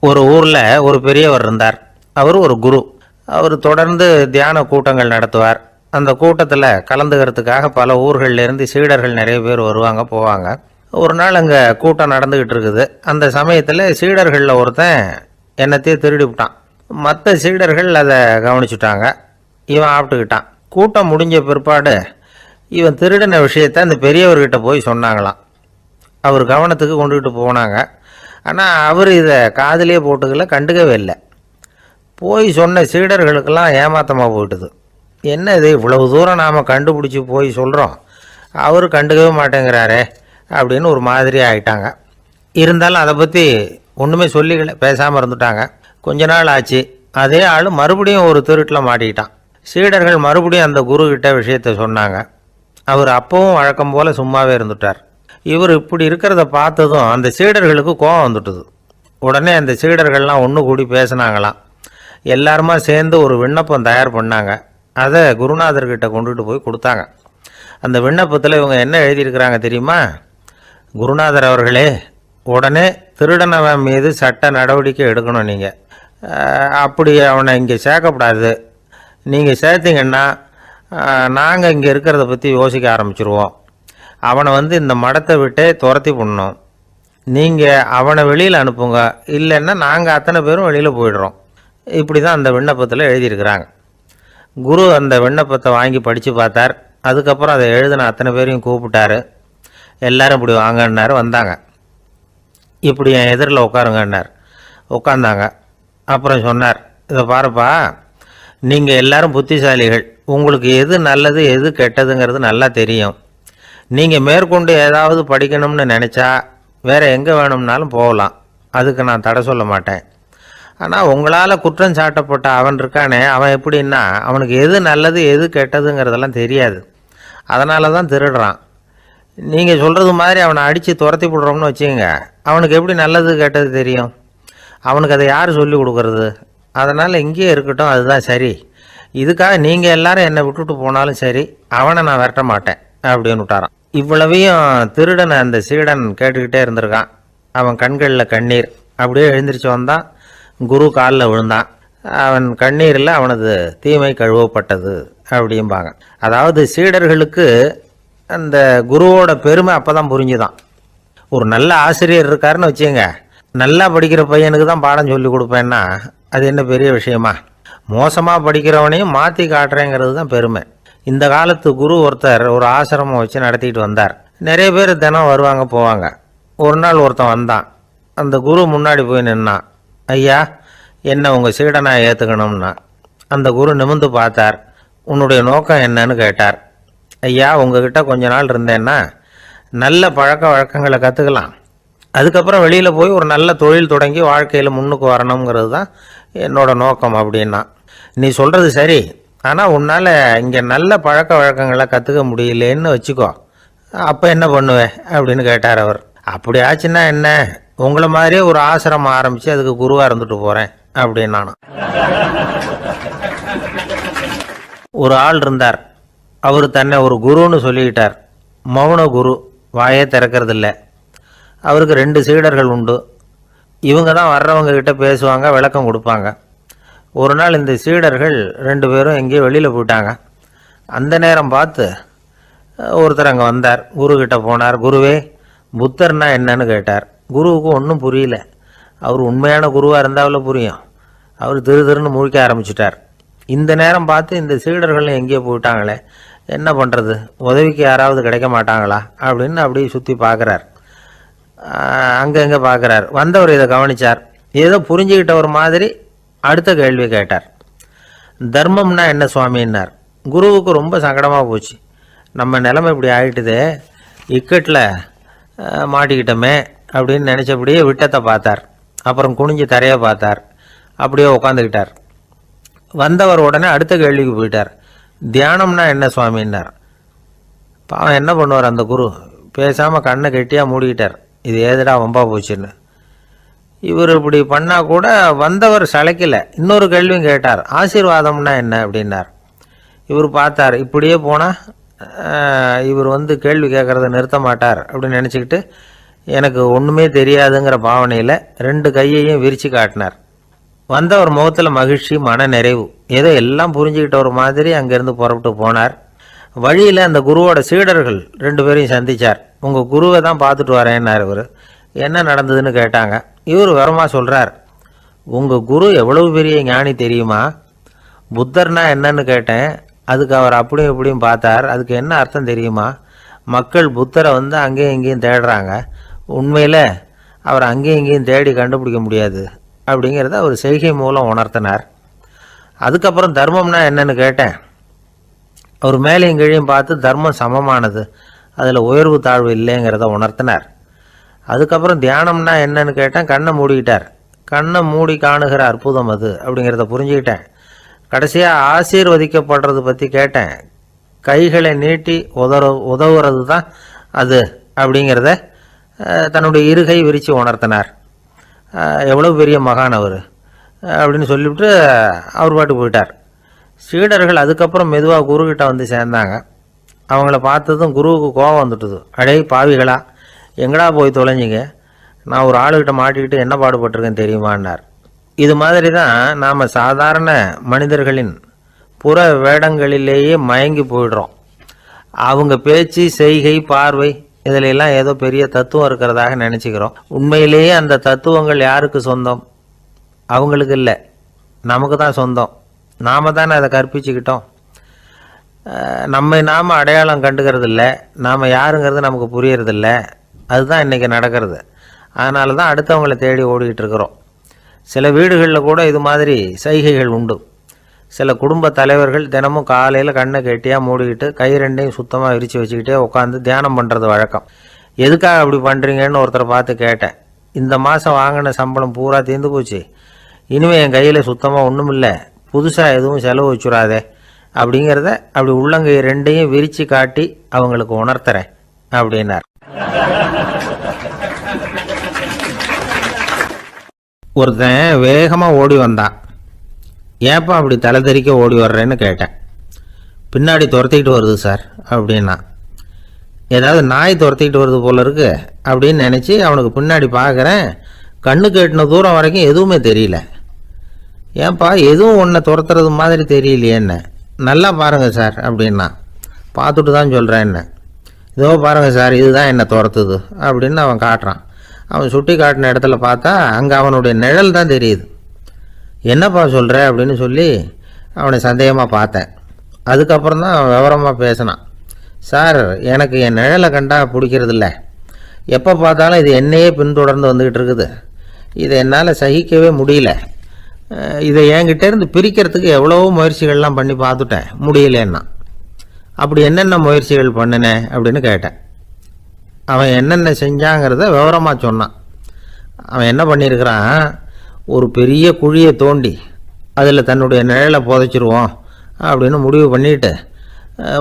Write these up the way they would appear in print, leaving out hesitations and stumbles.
ஒரு ஊரில் ஒரு பெரியவர் இருந்தார். அவர் ஒரு குரு. அவர் தொடர்ந்து தியான கூட்டங்கள் நடத்துவார். அந்த கூட்டத்தில் கலந்துக்கிறதுக்காக பல ஊர்கள்லேருந்து சீடர்கள் நிறைய பேர் வருவாங்க போவாங்க. ஒரு நாள் அங்கே கூட்டம் நடந்துக்கிட்டு இருக்குது. அந்த சமயத்தில் சீடர்களில் ஒருத்தன் என்னத்தையே திருடி விட்டான். மற்ற சீடர்கள் அதை கவனிச்சுட்டாங்க. இவன் ஆப்பிட்டுக்கிட்டான். கூட்டம் முடிஞ்ச பிற்பாடு இவன் திருடின விஷயத்தை அந்த பெரியவர்கிட்ட போய் சொன்னாங்களாம். அவர் கவனத்துக்கு கொண்டுகிட்டு போனாங்க. ஆனால் அவர் இதை காதிலே போட்டுக்கல, கண்டுக்கவே இல்லை. போய் சொன்ன சீடர்களுக்கெல்லாம் ஏமாத்தமாக போயிட்டுது. என்ன இது, இவ்வளவு தூரம் நாம் கண்டுபிடிச்சி போய் சொல்கிறோம், அவர் கண்டுக்கவே மாட்டேங்கிறாரே அப்படின்னு ஒரு மாதிரி ஆகிட்டாங்க. இருந்தாலும் அதை பற்றி ஒன்றுமே சொல்லிக்கல, பேசாமல் இருந்துட்டாங்க. கொஞ்ச நாள் ஆச்சு. அதே ஆள் மறுபடியும் ஒரு திருட்டில் மாட்டிக்கிட்டான். சீடர்கள் மறுபடியும் அந்த குருக்கிட்ட விஷயத்தை சொன்னாங்க. அவர் அப்பவும் வழக்கம் போல் சும்மாவே இருந்துட்டார். இவர் இப்படி இருக்கிறத பார்த்ததும் அந்த சீடர்களுக்கு கோபம் வந்துட்டுது. உடனே அந்த சீடர்கள்லாம் ஒன்று கூடி பேசினாங்களாம். எல்லாருமா சேர்ந்து ஒரு விண்ணப்பம் தயார் பண்ணாங்க. அதை குருநாதர்கிட்ட கொண்டுட்டு போய் கொடுத்தாங்க. அந்த விண்ணப்பத்தில் இவங்க என்ன எழுதியிருக்கிறாங்க தெரியுமா? குருநாதர் அவர்களே, உடனே திருடனவன் மீது சட்ட நடவடிக்கை எடுக்கணும். நீங்கள் அப்படி அவனை இங்கே சேர்க்கக்கூடாது. நீங்கள் சேர்த்திங்கன்னா நாங்கள் இங்கே இருக்கிறத பற்றி யோசிக்க ஆரம்பிச்சிருவோம். அவனை இந்த மடத்தை விட்டே துரத்தி பண்ணணும். நீங்கள் அவனை வெளியில் அனுப்புங்க, இல்லைன்னா நாங்கள் அத்தனை பேரும் வெளியில் போயிடுறோம். இப்படி தான் அந்த விண்ணப்பத்தில் எழுதியிருக்கிறாங்க. குரு அந்த விண்ணப்பத்தை வாங்கி படித்து பார்த்தார். அதுக்கப்புறம் அதை எழுதின அத்தனை பேரையும் கூப்பிட்டாரு. எல்லாரும் இப்படி வாங்கன்னாரு. வந்தாங்க. இப்படி என் எதிரில் உட்காருங்கன்னார். உட்காந்தாங்க. அப்புறம் சொன்னார், இதை பாருப்பா, நீங்கள் எல்லாரும் புத்திசாலிகள். உங்களுக்கு எது நல்லது எது கெட்டதுங்கிறது நல்லா தெரியும். நீங்கள் மேற்கொண்டு ஏதாவது படிக்கணும்னு நினச்சா வேறு எங்கே வேணும்னாலும் போகலாம். அதுக்கு நான் தடை சொல்ல மாட்டேன். ஆனால் உங்களால் குற்றம் சாட்டப்பட்ட அவன் இருக்கானே, அவன் எப்படின்னா அவனுக்கு எது நல்லது எது கெட்டதுங்கிறதெல்லாம் தெரியாது. அதனால தான் திருடுறான். நீங்கள் சொல்கிறது மாதிரி அவனை அடித்து துரத்தி விடுறோம்னு வச்சுக்கோங்க, அவனுக்கு எப்படி நல்லது கெட்டது தெரியும்? அவனுக்கு அதை யார் சொல்லி கொடுக்கறது? அதனால் இங்கேயே இருக்கட்டும், அதுதான் சரி. இதுக்காக நீங்கள் எல்லாரும் என்னை விட்டுட்டு போனாலும் சரி, அவனை நான் விரட்ட மாட்டேன் அப்படின்னு விட்டாரான். இவ்வளவையும் திருடனை அந்த சீடன் கேட்டுக்கிட்டே இருந்திருக்கான். அவன் கண்களில் கண்ணீர். அப்படியே எழுந்திரிச்சு வந்தான். குரு காலில் விழுந்தான். அவன் கண்ணீரில் அவனது தீமை கழுவப்பட்டது அப்படிம்பாங்க. அதாவது சீடர்களுக்கு அந்த குருவோட பெருமை அப்போ தான் புரிஞ்சுதான். ஒரு நல்ல ஆசிரியர் இருக்காருன்னு வச்சுங்க, நல்லா படிக்கிற பையனுக்கு தான் பாடம் சொல்லி கொடுப்பேன்னா அது என்ன பெரிய விஷயமா? மோசமாக படிக்கிறவனையும் மாற்றி காட்டுறேங்கிறது தான் பெருமை. இந்த காலத்து குரு ஒருத்தர் ஒரு ஆசிரமம் வச்சு நடத்திட்டு வந்தார். நிறைய பேர் தினம் வருவாங்க போவாங்க. ஒரு நாள் ஒருத்தன் வந்தான். அந்த குரு முன்னாடி போய் நின்னான். ஐயா, என்ன உங்கள் சீடனாக ஏற்றுக்கணும்னா. அந்த குரு நிமிர்ந்து பார்த்தார். உன்னுடைய நோக்கம் என்னன்னு கேட்டார். ஐயா, உங்ககிட்ட கொஞ்ச நாள் இருந்தேன்னா நல்ல பழக்க வழக்கங்களை கற்றுக்கலாம். அதுக்கப்புறம் வெளியில் போய் ஒரு நல்ல தொழில் தொடங்கி வாழ்க்கையில் முன்னுக்கு வரணுங்கிறது தான் என்னோட நோக்கம் அப்படின்னா. நீ சொல்கிறது சரி, ஆனால் உன்னால் இங்கே நல்ல பழக்க வழக்கங்களை கற்றுக்க முடியலேன்னு வச்சுக்கோ, அப்போ என்ன பண்ணுவேன் அப்படின்னு கேட்டார் அவர். அப்படி ஆச்சுன்னா என்ன, உங்களை மாதிரியே ஒரு ஆசிரமம் ஆரம்பித்து அதுக்கு குருவாக இருந்துட்டு போகிறேன் அப்படின்னு நானும். ஒரு ஆள் இருந்தார். அவர் தன்னை ஒரு குருன்னு சொல்லிக்கிட்டார். மௌன குரு, வாயே திறக்கிறதில்ல. அவருக்கு 2 சீடர்கள் உண்டு. இவங்க தான் வர்றவங்க கிட்ட பேசுவாங்க, விளக்கம் கொடுப்பாங்க. ஒரு நாள் இந்த சீடர்கள் 2 பேரும் எங்கேயோ வெளியில் போயிட்டாங்க. அந்த நேரம் பார்த்து ஒருத்தர் அங்கே வந்தார். குருக்கிட்ட போனார். குருவே, புத்தர்னா என்னன்னு கேட்டார். குருவுக்கு ஒன்றும் புரியல. அவர் உண்மையான குருவாக இருந்தாவில் புரியும். அவர் திருன்னு முழிக்க ஆரம்பிச்சிட்டார். இந்த நேரம் பார்த்து இந்த சீடர்கள் எங்கேயோ போயிட்டாங்களே, என்ன பண்ணுறது, உதவிக்கு யாராவது கிடைக்க மாட்டாங்களா அப்படின்னு அப்படியே சுற்றி பார்க்குறார். அங்கங்கே பார்க்குறார். வந்தவர் இதை கவனித்தார். ஏதோ புரிஞ்சுக்கிட்ட ஒரு மாதிரி அடுத்த கேள்வி கேட்டார். தர்மம்னா என்ன சுவாமின்னார். குருவுக்கு ரொம்ப சங்கடமாக போச்சு. நம்ம நிலைமை இப்படி ஆகிட்டுதே, இக்கட்டில் மாட்டிக்கிட்டோமே அப்படின்னு நினச்சபடியே விட்டத்தை பார்த்தார். அப்புறம் குனிஞ்சு தரையை பார்த்தார். அப்படியே உட்காந்துக்கிட்டார். வந்தவர் உடனே அடுத்த கேள்விக்கு போயிட்டார். தியானம்னா என்ன சுவாமின்னார். பாவம் என்ன பண்ணுவார் அந்த குரு, பேசாமல் கண்ணை கெட்டியாக மூடிக்கிட்டார். இது ஏதுடா வம்பா போச்சுன்னு. இவர் இப்படி பண்ணால் கூட வந்தவர் சளைக்கலை. இன்னொரு கேள்வியும் கேட்டார். ஆசீர்வாதம்னா என்ன அப்படின்னார். இவர் பார்த்தார். இப்படியே போனால் இவர் கேள்வி கேட்குறத நிறுத்த மாட்டார் அப்படின்னு நினச்சிக்கிட்டு எனக்கு ஒன்றுமே தெரியாதுங்கிற பாவனையில் 2 கையையும் விரித்து காட்டினார். வந்தவர் முகத்தில் மகிழ்ச்சி, மன நிறைவு, ஏதோ எல்லாம் புரிஞ்சுக்கிட்ட ஒரு மாதிரி அங்கேருந்து புறப்பட்டு போனார். வழியில் அந்த குருவோட சீடர்கள் 2 பேரையும் சந்தித்தார். உங்கள் குருவை தான் பார்த்துட்டு வரேன்னார். இவர் என்ன நடந்ததுன்னு கேட்டாங்க. இவர் விவரமாக சொல்கிறார். உங்கள் குரு எவ்வளவு பெரிய ஞானி தெரியுமா? புத்தர்னா என்னன்னு கேட்டேன். அதுக்கு அவர் அப்படியும் இப்படியும் பார்த்தார். அதுக்கு என்ன அர்த்தம் தெரியுமா? மக்கள் புத்தரை வந்து அங்கேயும் இங்கேயும் தேடுறாங்க. உண்மையில் அவர் அங்கேயும் இங்கேயும் தேடி கண்டுபிடிக்க முடியாது அப்படிங்கிறத அவர் செய்கை மூலம் உணர்த்தினார். அதுக்கப்புறம் தர்மம்னா என்னன்னு கேட்டேன். அவர் மேலேயும் கீழையும் பார்த்து தர்மம் சமமானது, அதில் உயர்வு தாழ்வு இல்லைங்கிறத உணர்த்தினார். அதுக்கப்புறம் தியானம்னா என்னன்னு கேட்டேன். கண்ணை மூடிக்கிட்டார். கண்ணை மூடி காணுகிற அற்புதம் அது அப்படிங்கிறத புரிஞ்சுக்கிட்டேன். கடைசியாக ஆசீர்வதிக்கப்படுறது பற்றி கேட்டேன். கைகளை நீட்டி உதவுறது தான் அது அப்படிங்கிறத தன்னுடைய இருகை விரித்து உணர்த்தினார். எவ்வளோ பெரிய மகான் அவர் அப்படின்னு சொல்லிவிட்டு அவர் பாட்டு போயிட்டார். சீடர்கள் அதுக்கப்புறம் மெதுவாக குருக்கிட்ட வந்து சேர்ந்தாங்க. அவங்கள பார்த்ததும் குருவுக்கு கோபம் வந்துட்டுது. அடே பாவிகளா, எங்கடா போய் தொலைஞ்சிங்க? நான் ஒரு ஆளுகிட்ட மாட்டிக்கிட்டு என்ன பாடுபட்டிருக்கேன் தெரியுமான்னார். இது மாதிரி தான் நாம் சாதாரண மனிதர்களின் புற வேடங்களிலேயே மயங்கி போயிடுறோம். அவங்க பேச்சு, செய்கை, பார்வை இதிலெல்லாம் ஏதோ பெரிய தத்துவம் இருக்கிறதாக நினச்சிக்கிறோம். உண்மையிலேயே அந்த தத்துவங்கள் யாருக்கு சொந்தம்? அவங்களுக்கு இல்லை, நமக்கு தான் சொந்தம். நாம் தானே அதை கற்பிச்சுக்கிட்டோம். நாம் அடையாளம் கண்டுக்கிறது இல்லை. நாம் யாருங்கிறது நமக்கு புரியறதில்ல. அதுதான் இன்றைக்கி நடக்கிறது. அதனால தான் அடுத்தவங்களை தேடி ஓடிக்கிட்டு இருக்கிறோம். சில வீடுகளில் கூட இது மாதிரி சைகைகள் உண்டு. சில குடும்ப தலைவர்கள் தினமும் காலையில் கண்ணை கெட்டியாக மூடிக்கிட்டு கை 2ஐயும் சுத்தமாக விரித்து வச்சுக்கிட்டே உட்காந்து தியானம் பண்ணுறது வழக்கம். எதுக்காக அப்படி பண்ணுறீங்கன்னு ஒருத்தரை பார்த்து கேட்டேன். இந்த மாதம் வாங்கின சம்பளம் பூரா தீர்ந்து போச்சு, இனிமேல் என் கையில் சுத்தமாக ஒன்றும் இல்லை, புதுசாக எதுவும் செலவு வச்சுடாதே அப்படிங்கிறத அப்படி உள்ளங்கை 2ஐயும் விரித்து காட்டி அவங்களுக்கு உணர்த்துறேன் அப்படின்னார். ஒருத்தன் வேகமாக ஓடி வந்தான். ஏப்பா அப்படி தலை தெறிக்க ஓடி வர்றேன்னு கேட்டேன். பின்னாடி துரத்திக்கிட்டு வருது சார் அப்படின்னா. ஏதாவது நாய் துரத்திக்கிட்டு வருது போல இருக்கு அப்படின்னு நினச்சி அவனுக்கு பின்னாடி பார்க்குறேன். கண்ணு கேட்டின தூரம் வரைக்கும் எதுவுமே தெரியல. ஏன்பா எதுவும் ஒன்றை துரத்துறது மாதிரி தெரியலையே என்ன? நல்லா பாருங்கள் சார் அப்படின்னா. பார்த்துட்டு தான் சொல்கிறேன் என்ன. இதோ பாருங்கள் சார், இதுதான் என்னை துரத்துது அப்படின்னு அவன் காட்டுறான். அவன் சுட்டி காட்டின இடத்துல பார்த்தா அங்கே அவனுடைய நிழல் தான் தெரியுது. என்னப்பா சொல்கிற அப்படின்னு சொல்லி அவனை சந்தேகமாக பார்த்தேன். அதுக்கப்புறம் தான் அவன் விவரமாக பேசினான். சார், எனக்கு என் நிழலை கண்டா பிடிக்கிறதில்ல. எப்போ பார்த்தாலும் இது என்னையே பின்தொடர்ந்து வந்துக்கிட்டு இருக்குது. இதை என்னால் சகிக்கவே முடியல. இதை என்கிட்டேருந்து பிரிக்கிறதுக்கு எவ்வளவோ முயற்சிகள்லாம் பண்ணி பார்த்துட்டேன், முடியலன்னா. அப்படி என்னென்ன முயற்சிகள் பண்ணினேன் அப்படின்னு கேட்டேன். அவன் என்னென்ன செஞ்சாங்கிறத விவரமாக சொன்னான். அவன் என்ன பண்ணியிருக்கிறான், ஒரு பெரிய குழியை தோண்டி அதில் தன்னுடைய நிழலை புதைச்சிருவோம் அப்படின்னு முடிவு பண்ணிவிட்டு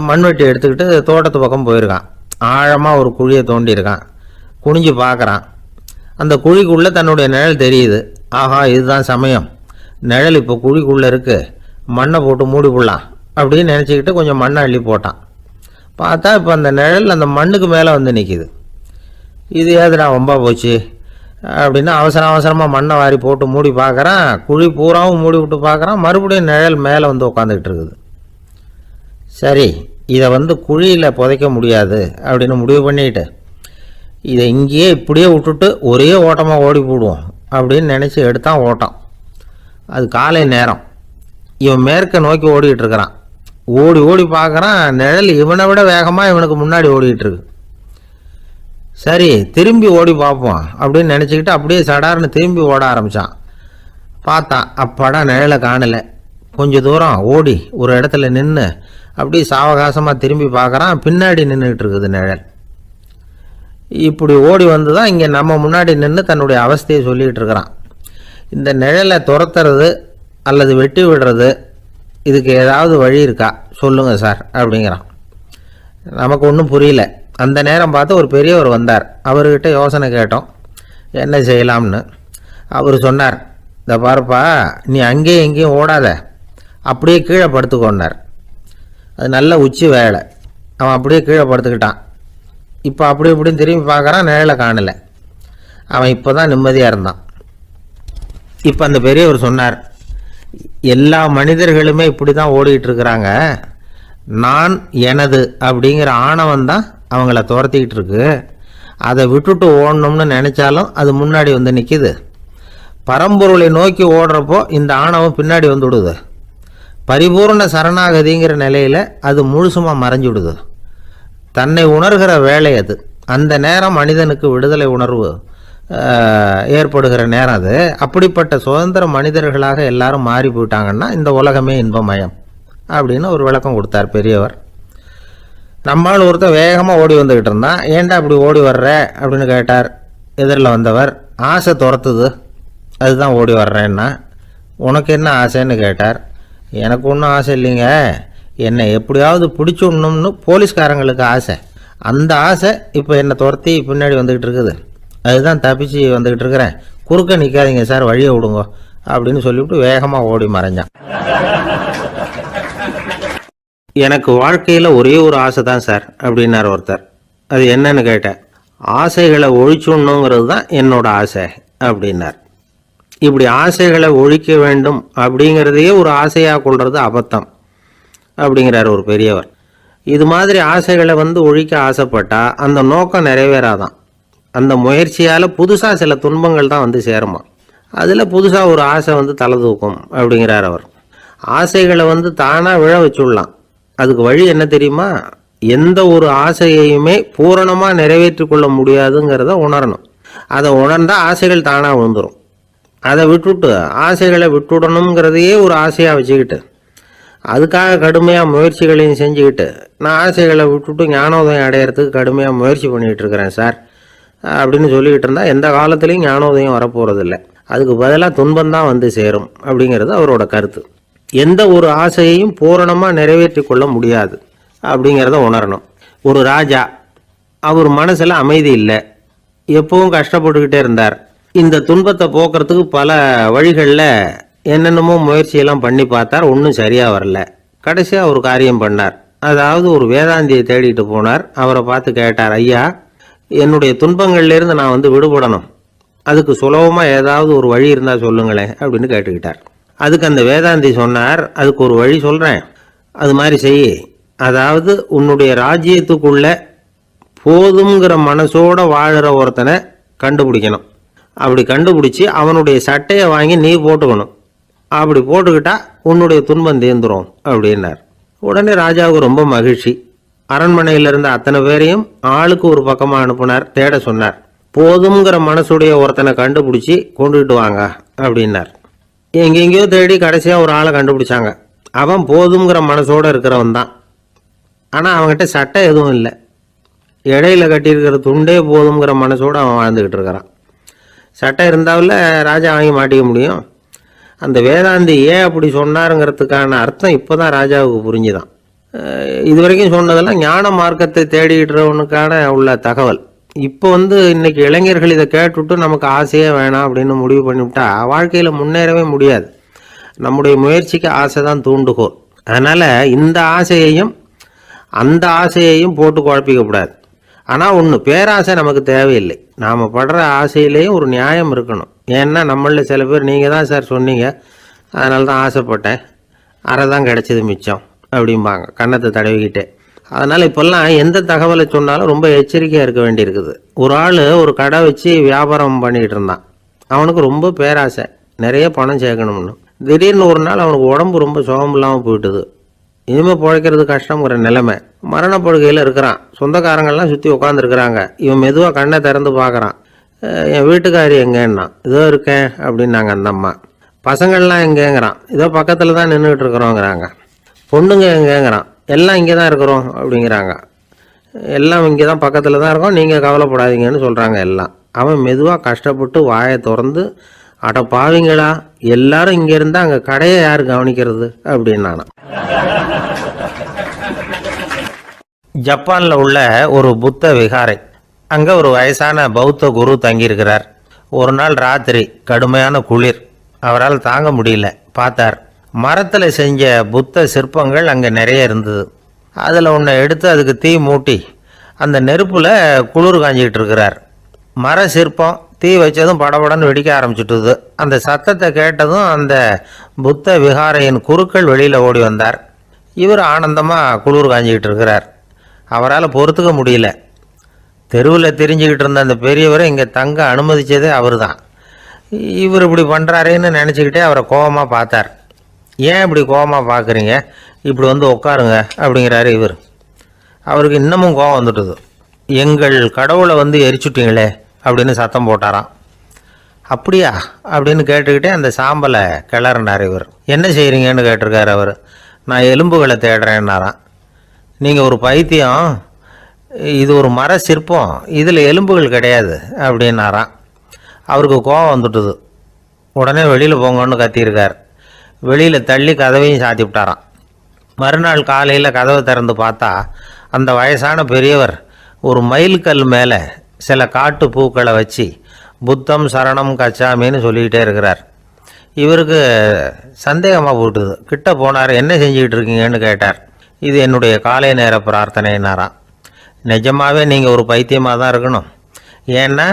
மண்வெட்டி எடுத்துக்கிட்டு தோட்டத்து பக்கம் போயிருக்கான். ஆழமாக ஒரு குழியை தோண்டியிருக்கான். குனிஞ்சு பார்க்குறான். அந்த குழிக்குள்ளே தன்னுடைய நிழல் தெரியுது. ஆஹா, இதுதான் சமயம், நிழல் இப்போ குழிக்குள்ளே இருக்குது, மண்ணை போட்டு மூடி போடலாம் அப்படின்னு நினச்சிக்கிட்டு கொஞ்சம் மண்ணை அள்ளி போட்டான். பார்த்தா இப்போ அந்த நிழல் அந்த மண்ணுக்கு மேலே வந்து நிற்கிது. இது ஏதுடா வம்பா போச்சு அப்படின்னு அவசரமாக மண்ணை வாரி போட்டு மூடி பார்க்குறான். குழி பூராவும் மூடி விட்டு பார்க்குறான். மறுபடியும் நிழல் மேலே வந்து உட்காந்துக்கிட்டு இருக்குது. சரி, இதை வந்து குழியில் புதைக்க முடியாது அப்படின்னு முடிவு பண்ணிட்டு இதை இங்கேயே இப்படியே விட்டுட்டு ஒரே ஓட்டமாக ஓடி போடுவோம் அப்படின்னு நினச்சி எடுத்தான் ஓட்டம். அது காலை நேரம். இவன் மேற்க நோக்கி ஓடிக்கிட்டு இருக்கிறான். ஓடி ஓடி பார்க்குறான், நிழல் இவனை விட வேகமாக இவனுக்கு முன்னாடி ஓடிக்கிட்டு இருக்கு. சரி, திரும்பி ஓடி பார்ப்போம் அப்படின்னு நினச்சிக்கிட்டு அப்படியே சடார்னு திரும்பி ஓட ஆரம்பித்தான். பார்த்தான், அப்பாடா நிழலை காணலை. கொஞ்சம் தூரம் ஓடி ஒரு இடத்துல நின்று அப்படியே சாவகாசமாக திரும்பி பார்க்குறான். பின்னாடி நின்றுக்கிட்டு இருக்குது நிழல். இப்படி ஓடி வந்து தான் இங்கே நம்ம முன்னாடி நின்று தன்னுடைய அவஸ்தையை சொல்லிக்கிட்டு இருக்கிறான். இந்த நிழலை துரத்துறது அல்லது வெட்டி விடுறது, இதுக்கு ஏதாவது வழி இருக்கா சொல்லுங்கள் சார் அப்படிங்கிறான். நமக்கு ஒன்றும் புரியல. அந்த நேரம் பார்த்து ஒரு பெரியவர் வந்தார். அவர்கிட்ட யோசனை கேட்டோம், என்ன செய்யலாம்னு. அவர் சொன்னார், இந்த பாருப்பா, நீ அங்கேயும் எங்கேயும் ஓடாத, அப்படியே கீழே படுத்துக்கொண்டார். அது நல்ல உச்சி வேலை. அவன் அப்படியே கீழே படுத்துக்கிட்டான். இப்போ அப்படி இப்படின்னு திரும்பி பார்க்குறான், நிழலை காணலை. அவன் இப்போ தான் நிம்மதியாக இருந்தான். இப்போ அந்த பெரியவர் சொன்னார், எல்லா மனிதர்களுமே இப்படி தான் ஓடிக்கிட்டு இருக்கிறாங்க. நான் எனது அப்படிங்கிற ஆணவம் தான் அவங்கள துரத்திக்கிட்டு இருக்கு. அதை விட்டுட்டு ஓடணும்னு நினச்சாலும் அது முன்னாடி வந்து நிற்கிது. பரம்பொருளை நோக்கி ஓடுறப்போ இந்த ஆணவம் பின்னாடி வந்து விடுது. பரிபூர்ண சரணாகதிங்கிற நிலையில் அது முழுசுமாக மறைஞ்சு விடுது. தன்னை உணர்கிற வேலை அது. அந்த நேரம் மனிதனுக்கு விடுதலை உணர்வு ஏற்படுகிற நேரம் அது. அப்படிப்பட்ட சுதந்திர மனிதர்களாக எல்லாரும் மாறி போயிட்டாங்கன்னா இந்த உலகமே இன்பமயம் அப்படின்னு ஒரு விளக்கம் கொடுத்தார் பெரியவர். நம்மால் ஒருத்தர் வேகமாக ஓடி வந்துக்கிட்டு இருந்தான். ஏன்டா அப்படி ஓடி வர்ற அப்படின்னு கேட்டார் எதிரில் வந்தவர். ஆசை துரத்துது, அதுதான் ஓடி வர்றேன்னா. உனக்கு என்ன ஆசைன்னு கேட்டார். எனக்கு ஒன்றும் ஆசை இல்லைங்க, என்னை எப்படியாவது பிடிச்சுடணும்னு போலீஸ்காரங்களுக்கு ஆசை. அந்த ஆசை இப்போ என்னை துரத்தி பின்னாடி வந்துக்கிட்டு இருக்குது. அதுதான் தப்பிச்சு வந்துக்கிட்டு இருக்கிறேன். குறுக்க நிற்காதீங்க சார், வழியை விடுங்க அப்படின்னு சொல்லிவிட்டு வேகமாக ஓடி மறைஞ்சான். எனக்கு வாழ்க்கையில் ஒரே ஒரு ஆசை தான் சார் அப்படின்னார் ஒருத்தர். அது என்னன்னு கேட்டேன். ஆசைகளை ஒழிச்சுடணுங்கிறது தான் என்னோட ஆசை அப்படின்னார். இப்படி ஆசைகளை ஒழிக்க வேண்டும் அப்படிங்கிறதையே ஒரு ஆசையாக கொள்வது அபத்தம் அப்படிங்கிறார் ஒரு பெரியவர். இது மாதிரி ஆசைகளை ஒழிக்க ஆசைப்பட்டால் அந்த நோக்கம் நிறைவேறாதான். அந்த முயற்சியால் புதுசாக சில துன்பங்கள் தான் சேருமா. அதில் புதுசாக ஒரு ஆசை தலை தூக்கும் அப்படிங்கிறார் அவர். ஆசைகளை தானாக விழ வச்சுடலாம். அதுக்கு வழி என்ன தெரியுமா? எந்த ஒரு ஆசையையுமே பூரணமாக நிறைவேற்றி கொள்ள முடியாதுங்கிறத உணரணும். அதை உணர்ந்தால் ஆசைகள் தானாக விழுந்துடும். அதை விட்டுட்டு ஆசைகளை விட்டுடணுங்கிறதையே ஒரு ஆசையாக வச்சுக்கிட்டு அதுக்காக கடுமையாக முயற்சிகளையும் செஞ்சுக்கிட்டு நான் ஆசைகளை விட்டுட்டு ஞானோதயம் அடையிறதுக்கு கடுமையாக முயற்சி பண்ணிகிட்டு இருக்கிறேன் சார் அப்படின்னு சொல்லிக்கிட்டு இருந்தால் எந்த காலத்துலேயும் ஞானோதயம் வரப்போகிறதில்ல. அதுக்கு பதிலாக துன்பந்தான் சேரும் அப்படிங்கிறது அவரோட கருத்து. எந்த ஒரு ஆசையையும் பூரணமாக நிறைவேற்றி கொள்ள முடியாது அப்படிங்கிறத உணரணும். ஒரு ராஜா, அவர் மனசில் அமைதி இல்லை, எப்பவும் கஷ்டப்பட்டுக்கிட்டே இருந்தார். இந்த துன்பத்தை போக்குறதுக்கு பல வழிகளில் என்னென்னமோ முயற்சியெல்லாம் பண்ணி பார்த்தார். ஒன்றும் சரியாக வரல. கடைசியாக ஒரு காரியம் பண்ணார். அதாவது ஒரு வேதாந்தியை தேடிட்டு போனார். அவரை பார்த்து கேட்டார், ஐயா, என்னுடைய துன்பங்கள்லேருந்து நான் விடுபடணும், அதுக்கு சுலபமாக ஏதாவது ஒரு வழி இருந்தால் சொல்லுங்களேன் அப்படின்னு கேட்டுக்கிட்டார். அதுக்கு அந்த வேதாந்தி சொன்னார், அதுக்கு ஒரு வழி சொல்கிறேன், அது மாதிரி செய். அதாவது உன்னுடைய ராஜ்யத்துக்குள்ள போதுங்கிற மனசோட வாழுற ஒருத்தனை கண்டுபிடிக்கணும். அப்படி கண்டுபிடிச்சி அவனுடைய சட்டையை வாங்கி நீ போட்டுக்கணும். அப்படி போட்டுக்கிட்டா உன்னுடைய துன்பம் தீர்ந்துரும் அப்படின்னார். உடனே ராஜாவுக்கு ரொம்ப மகிழ்ச்சி. அரண்மனையில் இருந்த அத்தனை பேரையும் ஆளுக்கு ஒரு பக்கமாக அனுப்புனார். தேட சொன்னார். போதுங்கிற மனசுடைய ஒருத்தனை கண்டுபிடிச்சி கொண்டுகிட்டு வாங்க அப்படின்னார். எங்கெங்கேயோ தேடி கடைசியாக ஒரு ஆளை கண்டுபிடிச்சாங்க. அவன் போதுங்கிற மனசோடு இருக்கிறவன் தான். ஆனால் அவன்கிட்ட சட்டை எதுவும் இல்லை. இடையில கட்டியிருக்கிற துண்டே போதுங்கிற மனசோடு அவன் வாழ்ந்துக்கிட்டு இருக்கிறான். சட்டை இருந்தாவில் ராஜா வாங்கி மாட்டிக்க முடியும். அந்த வேதாந்தி ஏன் அப்படி சொன்னாருங்கிறதுக்கான அர்த்தம் இப்போ தான் ராஜாவுக்கு புரிஞ்சுதான். இது வரைக்கும் சொன்னதெல்லாம் ஞான மார்க்கத்தை தேடிக்கிறவனுக்கான உள்ள தகவல். இப்போ இன்னைக்கு இளைஞர்கள் இதை கேட்டுவிட்டு நமக்கு ஆசையே வேணாம் அப்படின்னு முடிவு பண்ணிவிட்டா வாழ்க்கையில் முன்னேறவே முடியாது. நம்முடைய முயற்சிக்கு ஆசை தான் தூண்டுகோல். அதனால் இந்த ஆசையையும் அந்த ஆசையையும் போட்டு குழப்பிக்கக்கூடாது. ஆனால் ஒன்று, பேராசை நமக்கு தேவையில்லை. நாம் படுற ஆசையிலேயும் ஒரு நியாயம் இருக்கணும். ஏன்னா நம்மளில் சில பேர் நீங்கள் தான் சார் சொன்னீங்க, அதனால தான் ஆசைப்பட்டேன், அரை தான் கிடச்சிது மிச்சம் அப்படிம்பாங்க கன்னத்தை தடவிக்கிட்டே. அதனால் இப்போல்லாம் எந்த தகவலை சொன்னாலும் ரொம்ப எச்சரிக்கையாக இருக்க வேண்டியிருக்குது. ஒரு ஆள் ஒரு கடை வச்சு வியாபாரம் பண்ணிகிட்டு இருந்தான். அவனுக்கு ரொம்ப பேராசை, நிறைய பணம் சேர்க்கணும்னு. திடீர்னு ஒரு நாள் அவனுக்கு உடம்பு ரொம்ப சுகம் இல்லாமல் போயிட்டுது. இனிமேல் பிழைக்கிறது கஷ்டங்கிற நிலைமை. மரணப்படுகையில் இருக்கிறான். சொந்தக்காரங்கள்லாம் சுற்றி உட்காந்துருக்குறாங்க. இவன் மெதுவாக கண்ணை திறந்து பார்க்குறான். என் வீட்டுக்காரி எங்கேன்னா, இதோ இருக்கேன் அப்படின்னாங்க அந்த அம்மா. பசங்கள்லாம் எங்கேங்கிறான். இதோ பக்கத்தில் தான் நின்றுட்டு இருக்கிறோங்கிறாங்க. பொண்ணுங்க எங்கேங்கிறான். எல்லாம் இங்கே தான் இருக்கிறோம் அப்படிங்கிறாங்க. எல்லாம் இங்கே தான் பக்கத்தில் தான் இருக்கோம், நீங்கள் கவலைப்படாதீங்கன்னு சொல்கிறாங்க எல்லாம். அவன் மெதுவாக கஷ்டப்பட்டு வாயை திறந்து, அட பாவிங்களா, எல்லாரும் இங்கே இருந்தால் அங்கே கடையை யார் கவனிக்கிறது அப்படின்னானா. ஜப்பானில் உள்ள ஒரு புத்த விகாரை. அங்கே ஒரு வயசான பௌத்த குரு தங்கியிருக்கிறார். ஒரு நாள் ராத்திரி கடுமையான குளிர். அவரால் தாங்க முடியல. பார்த்தார், மரத்தில் செஞ்ச புத்த சிற்பங்கள் அங்கே நிறைய இருந்தது. அதில் ஒன்றை எடுத்து அதுக்கு தீ மூட்டி அந்த நெருப்பில் குளிர் காஞ்சிக்கிட்டு இருக்கிறார். மர சிற்பம் தீ வச்சதும் படபடன்னு வெடிக்க ஆரம்பிச்சுட்டுது. அந்த சத்தத்தை கேட்டதும் அந்த புத்த விகாரையின் குருக்கள் வெளியில் ஓடி வந்தார். இவர் ஆனந்தமாக குளிர் காஞ்சிக்கிட்டு இருக்கிறார். அவரால் பொறுத்துக்க முடியல. தெருவில் தெரிஞ்சுக்கிட்டு இருந்த அந்த பெரியவரை இங்கே தங்க அனுமதித்ததே அவர் தான். இவர் இப்படி பண்ணுறாருன்னு நினச்சிக்கிட்டே அவரை கோபமாக பார்த்தார். ஏன் இப்படி கோபமாக பார்க்குறீங்க, இப்படி வந்து உட்காருங்க அப்படிங்கிறாரு இவர். அவருக்கு இன்னமும் கோபம் வந்துட்டுது. எங்கள் கடவுளை வந்து எரிச்சுட்டீங்களே அப்படின்னு சத்தம் போட்டாராம். அப்படியா அப்படின்னு கேட்டுக்கிட்டே அந்த சாம்பலை கிளறினார் இவர். என்ன செய்கிறீங்கன்னு கேட்டிருக்காரு அவர். நான் எலும்புகளை தேடுறேன்னாராம். நீங்கள் ஒரு பைத்தியம், இது ஒரு மர சிற்பம், இதில் எலும்புகள் கிடையாது அப்படின்னாராம். அவருக்கு கோபம் வந்துட்டுது. உடனே வெளியில் போங்கன்னு கத்தியிருக்கார். வெளியில் தள்ளி கதவையும் சாத்தி விட்டாராம். மறுநாள் காலையில் கதவை திறந்து பார்த்தா அந்த வயசான பெரியவர் ஒரு மைல்கல் மேலே சில காட்டு பூக்களை வச்சு புத்தம் சரணம் கச்சாமின்னு சொல்லிக்கிட்டே இருக்கிறார். இவருக்கு சந்தேகமாக போட்டுது. கிட்ட போனார். என்ன செஞ்சுக்கிட்டு இருக்கீங்கன்னு கேட்டார். இது என்னுடைய காலை நேர பிரார்த்தனைனாராம். நிஜமாகவே நீங்கள் ஒரு பைத்தியமாக தான் இருக்கணும், ஏன்னா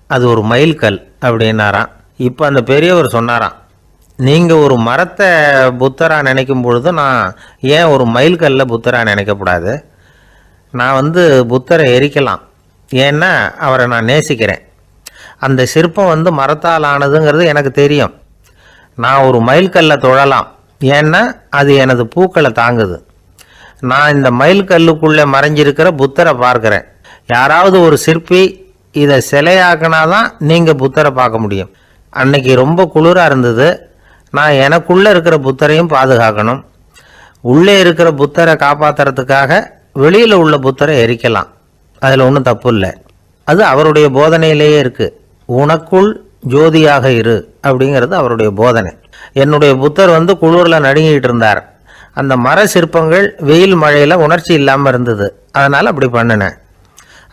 அது ஒரு மைல்கல் அப்படின்னாராம். இப்போ அந்த பெரியவர் சொன்னாராம், நீங்கள் ஒரு மரத்தை புத்தராக நினைக்கும் பொழுது நான் ஏன் ஒரு மைல்கல்ல புத்தராக நினைக்கக்கூடாது? நான் வந்து புத்தரை எரிக்கலாம், ஏன்னா அவரை நான் நேசிக்கிறேன். அந்த சிற்பம் வந்து மரத்தால் ஆனதுங்கிறது எனக்கு தெரியும். நான் ஒரு மைல்கல்லை தொழலாம், ஏன்னா அது எனது பூக்களை தாங்குது. நான் இந்த மைல்கல்லுக்குள்ளே மறைஞ்சிருக்கிற புத்தரை பார்க்குறேன். யாராவது ஒரு சிற்பி இதை சிலையாக்கினாதான் நீங்கள் புத்தரை பார்க்க முடியும். அன்னைக்கு ரொம்ப குளிராக இருந்தது. நான் எனக்குள்ளே இருக்கிற புத்தரையும் பாதுகாக்கணும். உள்ளே இருக்கிற புத்தரை காப்பாற்றுறதுக்காக வெளியில் உள்ள புத்தரை எரிக்கலாம், அதில் ஒன்றும் தப்பு இல்லை. அது அவருடைய போதனையிலேயே இருக்குது. உனக்குள் ஜோதியாக இரு அப்படிங்கிறது அவருடைய போதனை. என்னுடைய புத்தர் வந்து குளிரில் நடுங்கிட்டு இருந்தார். அந்த மர சிற்பங்கள் வெயில் மழையில் உணர்ச்சி இல்லாமல் இருந்தது, அதனால் அப்படி பண்ணினேன்.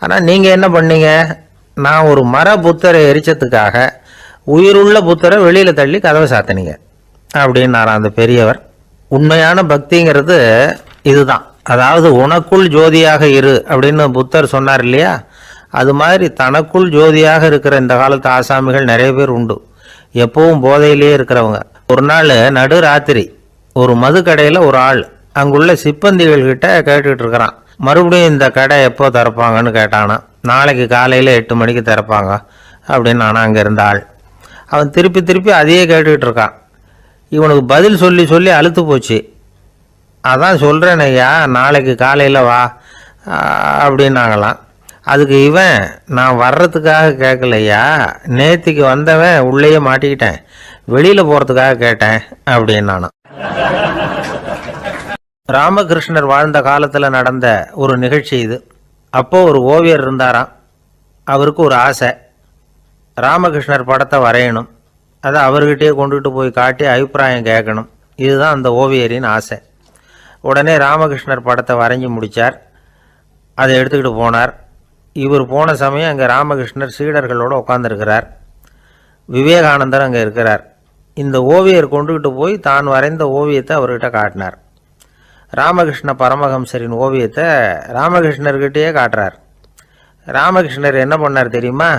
ஆனால் நீங்கள் என்ன பண்ணீங்க? நான் ஒரு மர புத்தரை எரிச்சதுக்காக உயிருள்ள புத்தரை வெளியில் தள்ளி கதவை சாத்தினீங்க அப்படின்னாராம் அந்த பெரியவர். உண்மையான பக்திங்கிறது இதுதான். அதாவது உனக்குள் ஜோதியாக இரு அப்படின்னு புத்தர் சொன்னார் இல்லையா, அது மாதிரி தனக்குள் ஜோதியாக இருக்கிற இந்த காலத்து ஆசாமிகள் நிறைய பேர் உண்டு. எப்பவும் போதையிலேயே இருக்கிறவங்க. ஒரு நாள் நடு ராத்திரி ஒரு மது கடையில் ஒரு ஆள் அங்குள்ள சிப்பந்திகள்கிட்ட கேட்டுக்கிட்டு இருக்கிறான். மறுபடியும் இந்த கடை எப்போ திறப்பாங்கன்னு கேட்டானா. நாளைக்கு காலையில் 8 மணிக்கு திறப்பாங்க அப்படின்னு நானும் அங்கே இருந்த ஆள். அவன் திருப்பி திருப்பி அதையே கேட்டுக்கிட்டு இருக்கான். இவனுக்கு பதில் சொல்லி சொல்லி அழுத்து போச்சு. அதான் சொல்கிறேன் ஐயா, நாளைக்கு காலையில் வா அப்படின்னாங்களாம். அதுக்கு இவன், நான் வர்றதுக்காக கேட்கலையா, நேற்றுக்கு வந்தவன் உள்ளேயே மாட்டிக்கிட்டேன், வெளியில் போகிறதுக்காக கேட்டேன் அப்படின்னானா. ராமகிருஷ்ணர் வாழ்ந்த காலத்தில் நடந்த ஒரு நிகழ்ச்சி இது. அப்போது ஒரு ஓவியர் இருந்தாராம். அவருக்கு ஒரு ஆசை, ராமகிருஷ்ணர் படத்தை வரையணும். அதை அவர்கிட்டயே கொண்டுகிட்டு போய் காட்டி அபிப்பிராயம் கேட்கணும். இதுதான் அந்த ஓவியரின் ஆசை. உடனே ராமகிருஷ்ணர் படத்தை வரைஞ்சி முடித்தார். அதை எடுத்துக்கிட்டு போனார். இவர் போன சமயம் அங்கே ராமகிருஷ்ணர் சீடர்களோடு உட்காந்துருக்கிறார். விவேகானந்தர் அங்கே இருக்கிறார். இந்த ஓவியர் கொண்டுகிட்டு போய் தான் வரைந்த ஓவியத்தை அவர்கிட்ட காட்டினார். ராமகிருஷ்ண பரமஹம்சரின் ஓவியத்தை ராமகிருஷ்ணர்கிட்டயே காட்டுறார். ராமகிருஷ்ணர் என்ன பண்ணார் தெரியுமா?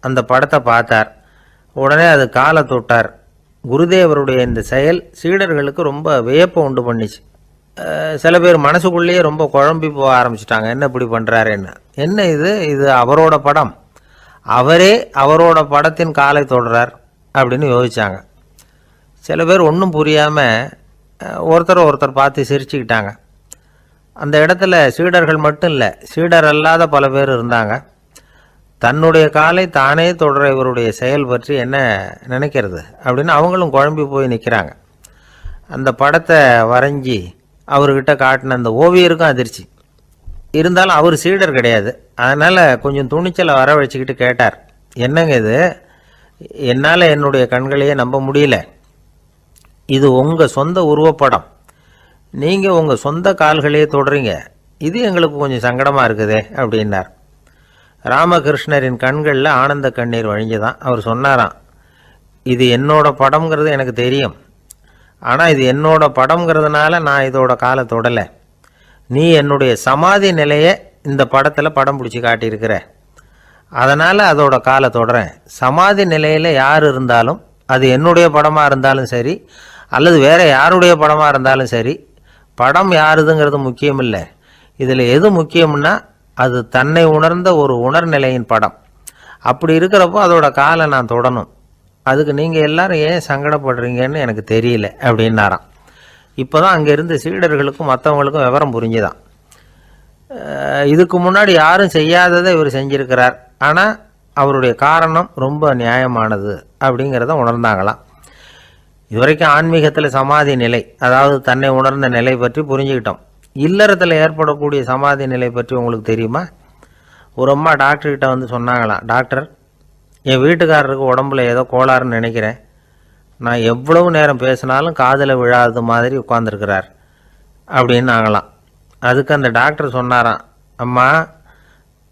அந்த படத்தை பார்த்தார். உடனே அது காலை தொட்டார். குருதேவருடைய இந்த செயல் சீடர்களுக்கு ரொம்ப வியப்பை உண்டு பண்ணிச்சு. சில பேர் மனசுக்குள்ளேயே ரொம்ப குழம்பி போக ஆரம்பிச்சிட்டாங்க, என்ன இப்படி பண்ணுறாருன்னு. என்ன இது அவரோட படம், அவரே அவரோட படத்தின் காலை தொடுறார் அப்படின்னு யோசித்தாங்க. சில பேர் ஒன்றும் புரியாமல் ஒருத்தர் பார்த்து சிரிச்சுக்கிட்டாங்க. அந்த இடத்துல சீடர்கள் மட்டும் இல்லை, சீடர் அல்லாத பல பேர் இருந்தாங்க. தன்னுடைய காலை தானே தொடர இவருடைய செயல் பற்றி என்ன நினைக்கிறது அப்படின்னு அவங்களும் குழம்பி போய் நிற்கிறாங்க. அந்த படத்தை வரைஞ்சி அவர்கிட்ட காட்டின அந்த ஓவியருக்கும் அதிர்ச்சி. இருந்தாலும் அவர் சீடர் கிடையாது, அதனால் கொஞ்சம் துணிச்சலை வர வச்சுக்கிட்டு கேட்டார், என்னங்க இது, என்னால் என்னுடைய கண்களையே நம்ப முடியல. இது உங்கள் சொந்த உருவப்படம், நீங்கள் உங்கள் சொந்த கால்களையே தொடுறீங்க, இது எங்களுக்கு கொஞ்சம் சங்கடமாக இருக்குதே அப்படின்னார். ராமகிருஷ்ணரின் கண்களில் ஆனந்த கண்ணீர் வழிஞ்சுதான். அவர் சொன்னாராம், இது என்னோட படம்ங்கிறது எனக்கு தெரியும், ஆனால் இது என்னோட படம்ங்கிறதுனால நான் இதோட காலை தொடலை. நீ என்னுடைய சமாதி நிலையை இந்த படத்தில் படம் பிடிச்சி காட்டியிருக்கிற, அதனால் அதோட காலை தொடறேன். சமாதி நிலையில் யார் இருந்தாலும், அது என்னுடைய படமாக இருந்தாலும் சரி அல்லது வேறு யாருடைய படமாக இருந்தாலும் சரி, படம் யாருதுங்கிறது முக்கியம் இல்லை. இதில் எது முக்கியம்னா அது தன்னை உணர்ந்த ஒரு உணர்நிலையின் படம். அப்படி இருக்கிறப்போ அதோட காலை நான் தொடணும். அதுக்கு நீங்கள் எல்லாரும் ஏன் சங்கடப்படுறீங்கன்னு எனக்கு தெரியல அப்படின்னாராம். இப்போ தான் அங்கே இருந்த சீடர்களுக்கும் மற்றவங்களுக்கும் விவரம் புரிஞ்சுதான். இதுக்கு முன்னாடி யாரும் செய்யாததை இவர் செஞ்சிருக்கிறார், ஆனால் அவருடைய காரணம் ரொம்ப நியாயமானது அப்படிங்கிறத உணர்ந்தாங்களாம். இதுவரைக்கும் ஆன்மீகத்தில் சமாதி நிலை, அதாவது தன்னை உணர்ந்த நிலை பற்றி புரிஞ்சுக்கிட்டோம். இல்லறத்தில் ஏற்படக்கூடிய சமாதி நிலை பற்றி உங்களுக்கு தெரியுமா? ஒரு அம்மா டாக்டர்கிட்ட வந்து சொன்னாங்களாம், டாக்டர், என் வீட்டுக்காரருக்கு உடம்புல ஏதோ கோளாறுன்னு நினைக்கிறேன். நான் எவ்வளவு நேரம் பேசினாலும் காதில் விழாதது மாதிரி உட்காந்துருக்கிறார் அப்படின்னாங்களாம். அதுக்கு அந்த டாக்டர் சொன்னாராம், அம்மா,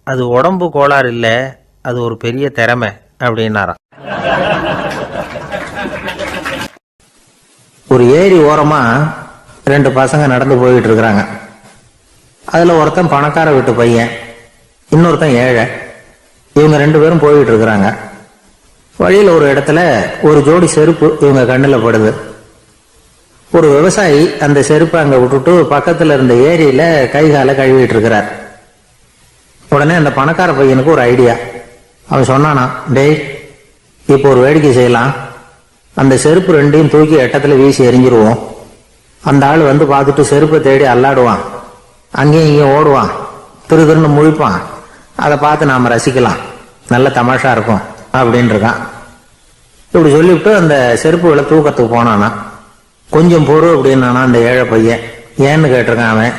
அது உடம்பு கோளாறு இல்லை, அது ஒரு பெரிய திறமை அப்படின்னாராம். ஒரு ஏரி ஓரமாக 2 பசங்க நடந்து போயிட்டு இருக்கிறாங்க. அதில் ஒருத்தன் பணக்கார வீட்டு பையன், இன்னொருத்தன் ஏழை. இவங்க 2 பேரும் போயிட்டு இருக்கிறாங்க. வழியில் ஒரு இடத்துல ஒரு ஜோடி செருப்பு இவங்க கண்ணில் படுது. ஒரு விவசாயி அந்த செருப்பை அங்கே விட்டுட்டு பக்கத்தில் இருந்த ஏரியில் கை காலை கழுவிட்டு இருக்கிறார். உடனே அந்த பணக்கார பையனுக்கு ஒரு ஐடியா. அவன் சொன்னானா, டேய், இப்போ ஒரு வேடிக்கை செய்யலாம். அந்த செருப்பு 2ஐயும் தூக்கி எட்டத்தில் வீசி எறிஞ்சிருவோம். அந்த ஆள் வந்து பார்த்துட்டு செருப்பை தேடி அல்லாடுவான், அங்கேயும் இங்கேயும் ஓடுவான், திருன்னு முழிப்பான். அதை பார்த்து நாம் ரசிக்கலாம், நல்ல தமாஷா இருக்கும் அப்படின்னு இருக்கான். இப்படி சொல்லிவிட்டு அந்த செருப்புகளை தூக்கத்துக்கு போனானா. கொஞ்சம் பொறு அப்படின்னானா அந்த ஏழை பையன். ஏன்னு கேட்டிருக்கான் அவன்.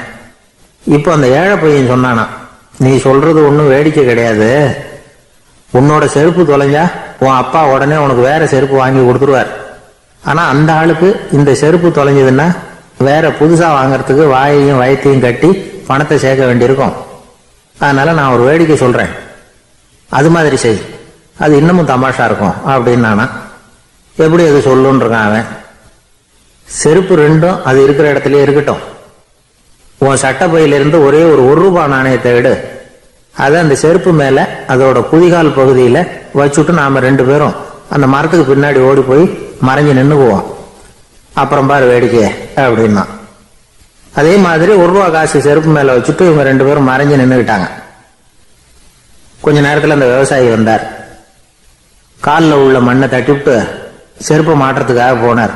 இப்போ அந்த ஏழை பையன் சொன்னானா, நீ சொல்றது ஒன்றும் வேடிக்கை கிடையாது. உன்னோட செருப்பு தொலைஞ்சா உன் அப்பா உடனே உனக்கு வேற செருப்பு வாங்கி கொடுத்துருவார். ஆனால் அந்த ஆளுக்கு இந்த செருப்பு தொலைஞ்சதுன்னா வேற புதுசாக வாங்கறதுக்கு வாயையும் வயத்தையும் கட்டி பணத்தை சேர்க்க வேண்டியிருக்கும். அதனால நான் ஒரு வேடிக்கை சொல்கிறேன், அது மாதிரி செய், அது இன்னமும் தமாஷா இருக்கும் அப்படின்னு நானா. எப்படி அது சொல்லுன்னு இருக்கான் அவன். செருப்பு 2ம் அது இருக்கிற இடத்துலயே இருக்கட்டும். உன் சட்டை பையிலிருந்து ஒரே ஒரு ரூபாய் நாணயத்தை எடு. அதை அந்த செருப்பு மேலே அதோட குதிகால் பகுதியில் வச்சுட்டு நாம் 2 பேரும் அந்த மரத்துக்கு பின்னாடி ஓடி போய் மறைஞ்சு நின்றுக்குவோம். அப்புறம் பாரு வேடிக்கை அப்படின்னா. அதே மாதிரி 1 ரூபா காசு செருப்பு மேலே வச்சுட்டு இவங்க 2 பேரும் மறைஞ்சு நின்றுக்கிட்டாங்க. கொஞ்ச நேரத்தில் அந்த விவசாயி வந்தார். காலில் உள்ள மண்ணை தட்டிவிட்டு செருப்பை மாட்டுறதுக்காக போனார்.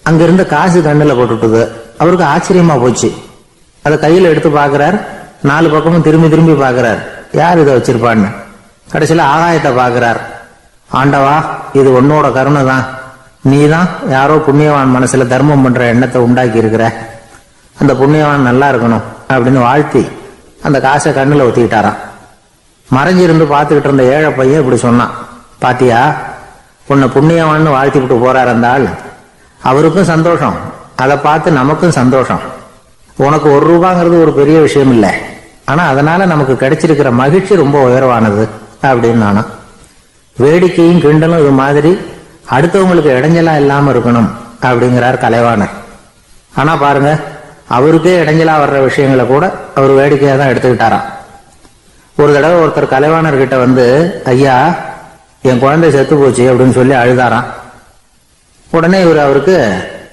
அங்கிருந்த காசு கண்ணில் போட்டுட்டுது. அவருக்கு ஆச்சரியமா போச்சு. அதை கையில் எடுத்து பார்க்கிறார். 4 பக்கமும் திரும்பி திரும்பி பார்க்கிறார், யார் இதை வச்சிருப்பான்னு. கடைசியில் ஆகாயத்தை பார்க்கிறார். ஆண்டவா, இது உன்னோட கருணை தான். நீ தான் யாரோ புண்ணியவான் மனசுல தர்மம் பண்ற எண்ணத்தை உண்டாக்கி இருக்கிற. அந்த புண்ணியவான் நல்லா இருக்கணும் அப்படின்னு வாழ்த்தி அந்த காசை கண்ணில் ஒத்திக்கிட்டாராம். மறைஞ்சிருந்து பார்த்துக்கிட்டு இருந்த ஏழை பையன் இப்படி சொன்னான், பாத்தியா, உன்னை புண்ணியவான்னு வாழ்த்தி விட்டு போறார் அந்த ஆள். அவருக்கும் சந்தோஷம், அதை பார்த்து நமக்கும் சந்தோஷம். உனக்கு 1 ரூபாங்கிறது ஒரு பெரிய விஷயம் இல்லை, ஆனா அதனால நமக்கு கிடைச்சிருக்கிற மகிழ்ச்சி ரொம்ப உயர்வானது அப்படின்னு நானா. வேடிக்கையும் கிண்டலும் இது மாதிரி அடுத்தவங்களுக்கு இடைஞ்சலா இல்லாம இருக்கணும் அப்படிங்கிறார் கலைவாணர். ஆனா பாருங்க, அவருக்கே இடைஞ்சலா வர்ற விஷயங்களை கூட அவர் வேடிக்கையா தான் எடுத்துக்கிட்டாராம். ஒரு தடவை ஒருத்தர் கலைவாணர்கிட்ட வந்து, ஐயா, என் குழந்தை செத்து போச்சு அப்படின்னு சொல்லி அழுதாராம். உடனே இவர் அவருக்கு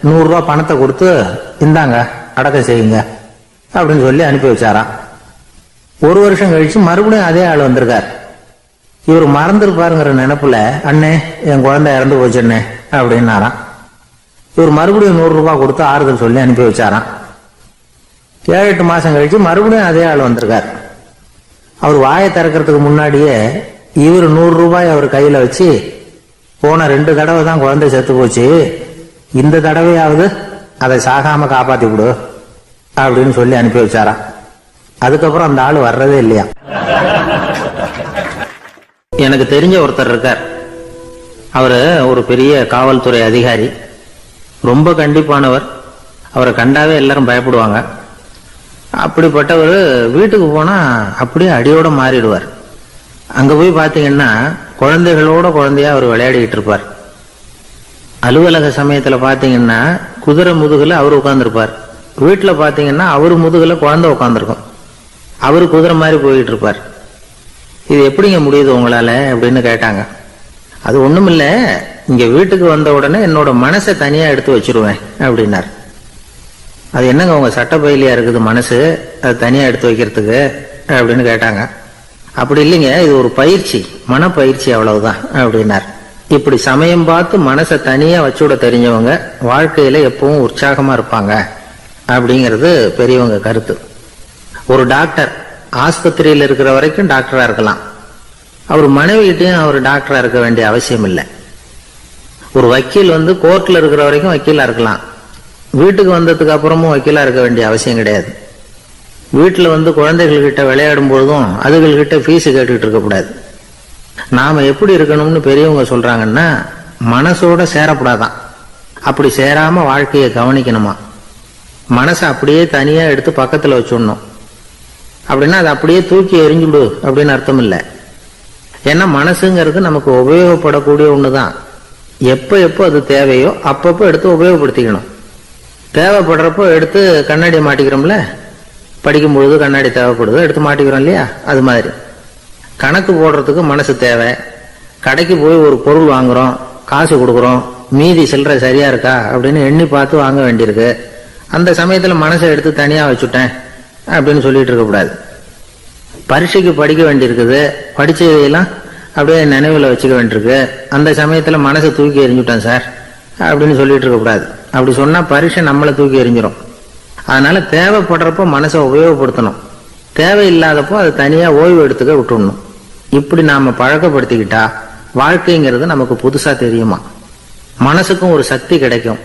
100 ரூபா பணத்தை கொடுத்து, இந்தாங்க அடக்கம் செய்யுங்க அப்படின்னு சொல்லி அனுப்பி வச்சாராம். 1 வருஷம் கழிச்சு மறுபடியும் அதே ஆள் வந்திருக்கார். இவர் மறந்துருப்பாருங்கிற நினைப்புல, அண்ணே, என் குழந்தை இறந்து போச்சுண்ணே அப்படின்னாராம். இவர் மறுபடியும் 100 ரூபாய் கொடுத்து ஆறுதல் சொல்லி அனுப்பி வச்சாராம். 7-8 மாசம் கழிச்சு மறுபடியும் அதே ஆள் வந்திருக்கார். அவர் வாயை திறக்கிறதுக்கு முன்னாடியே இவர் 100 ரூபாய் அவர் கையில வச்சு, போன 2 தடவை தான் குழந்தை செத்து போச்சு, இந்த தடவையாவது அதை சாகாம காப்பாத்தி விடு அப்படின்னு சொல்லி அனுப்பி வச்சாராம். அதுக்கப்புறம் அந்த ஆள் வர்றதே இல்லையா. எனக்கு தெரிஞ்ச ஒருத்தர் இருக்கார். அவரு ஒரு பெரிய காவல்துறை அதிகாரி, ரொம்ப கண்டிப்பானவர். அவரை கண்டாவே எல்லாரும் பயப்படுவாங்க. அப்படிப்பட்டவர் வீட்டுக்கு போனா அப்படியே அடியோட மாறிடுவார். அங்க போய் பாத்தீங்கன்னா குழந்தைகளோட குழந்தையா அவர் விளையாடிட்டு இருப்பார். அலுவலக சமயத்துல பாத்தீங்கன்னா குதிரை முதுகுல அவர் உட்கார்ந்துருப்பார். வீட்டுல பாத்தீங்கன்னா அவரு முதுகுல குழந்தை உட்காந்துருக்கும். அவரு குதிரை மாதிரி போயிட்டு இருப்பார். இது எப்படிங்க முடியுது உங்களால அப்படின்னு கேட்டாங்க. அது ஒண்ணுமில்ல, இங்க வீட்டுக்கு வந்த உடனே என்னோட மனசை தனியா எடுத்து வச்சிருவேன் அப்படின்னார். அது என்னங்க உங்க சட்டப்பையிலையா இருக்குது மனசு, அது தனியா எடுத்து வைக்கிறதுக்கு அப்படின்னு கேட்டாங்க. அப்படி இல்லைங்க, இது ஒரு பயிற்சி, மனப்பயிற்சி, அவ்வளவுதான் அப்படின்னார். இப்படி சமயம் பார்த்து மனசை தனியா வச்சுவிட தெரிஞ்சவங்க வாழ்க்கையில எப்பவும் உற்சாகமா இருப்பாங்க அப்படிங்கிறது பெரியவங்க கருத்து. ஒரு டாக்டர் ஆஸ்பத்திரியில் இருக்கிற வரைக்கும் டாக்டரா இருக்கலாம், அவர் மனைவிகிட்டையும் அவர் டாக்டரா இருக்க வேண்டிய அவசியம் இல்லை. ஒரு வக்கீல் கோர்ட்ல இருக்கிற வரைக்கும் வக்கீலா இருக்கலாம், வீட்டுக்கு வந்ததுக்கு அப்புறமும் வக்கீலா இருக்க வேண்டிய அவசியம் கிடையாது. வீட்டில் குழந்தைகள்கிட்ட விளையாடும் பொழுதும் அதுகள்கிட்ட ஃபீஸு கேட்டுக்கிட்டு இருக்கக்கூடாது. நாம எப்படி இருக்கணும்னு பெரியவங்க சொல்றாங்கன்னா, மனசோட சேரப்படாதான், அப்படி சேராம வாழ்க்கையை கவனிக்கணுமா. மனசை அப்படியே தனியா எடுத்து பக்கத்துல வச்சுடணும். அப்படின்னா அதை அப்படியே தூக்கி எறிஞ்சுடு அப்படின்னு அர்த்தம் இல்லை. ஏன்னா மனசுங்கிறது நமக்கு உபயோகப்படக்கூடிய ஒண்ணுதான். எப்போ எப்போ அது தேவையோ அப்பப்போ எடுத்து உபயோகப்படுத்திக்கணும். தேவைப்படுறப்போ எடுத்து கண்ணாடியை மாட்டிக்கிறோம்ல, படிக்கும் பொழுது கண்ணாடி தேவைப்படுது, எடுத்து மாட்டிக்கிறோம் இல்லையா, அது மாதிரி கணக்கு போடுறதுக்கு மனசு தேவை. கடைக்கு போய் ஒரு பொருள் வாங்குறோம், காசு கொடுக்குறோம், மீதி சில்லறை சரியா இருக்கா அப்படின்னு எண்ணி பார்த்து வாங்க வேண்டியிருக்கு. அந்த சமயத்துல மனசை எடுத்து தனியா வச்சுட்டேன் அப்படின்னு சொல்லிட்டு இருக்கக்கூடாது. பரீட்சைக்கு படிக்க வேண்டியிருக்குது, படிச்சதையெல்லாம் அப்படியே நினைவுல வச்சுக்க வேண்டியிருக்கு, அந்த சமயத்துல மனசை தூக்கி எறிஞ்சுட்டேன் சார் அப்படின்னு சொல்லிட்டு இருக்கக்கூடாது. அப்படி சொன்னா பரீட்சை நம்மளை தூக்கி எறிஞ்சிடும். அதனால தேவைப்படுறப்போ மனசை உபயோகப்படுத்தணும், தேவையில்லாதப்போ அதை தனியா ஓய்வு எடுத்துக்க விட்டுடணும். இப்படி நாம பழக்கப்படுத்திக்கிட்டா வாழ்க்கைங்கிறது நமக்கு புதுசா தெரியுமா. மனசுக்கும் ஒரு சக்தி கிடைக்கும்.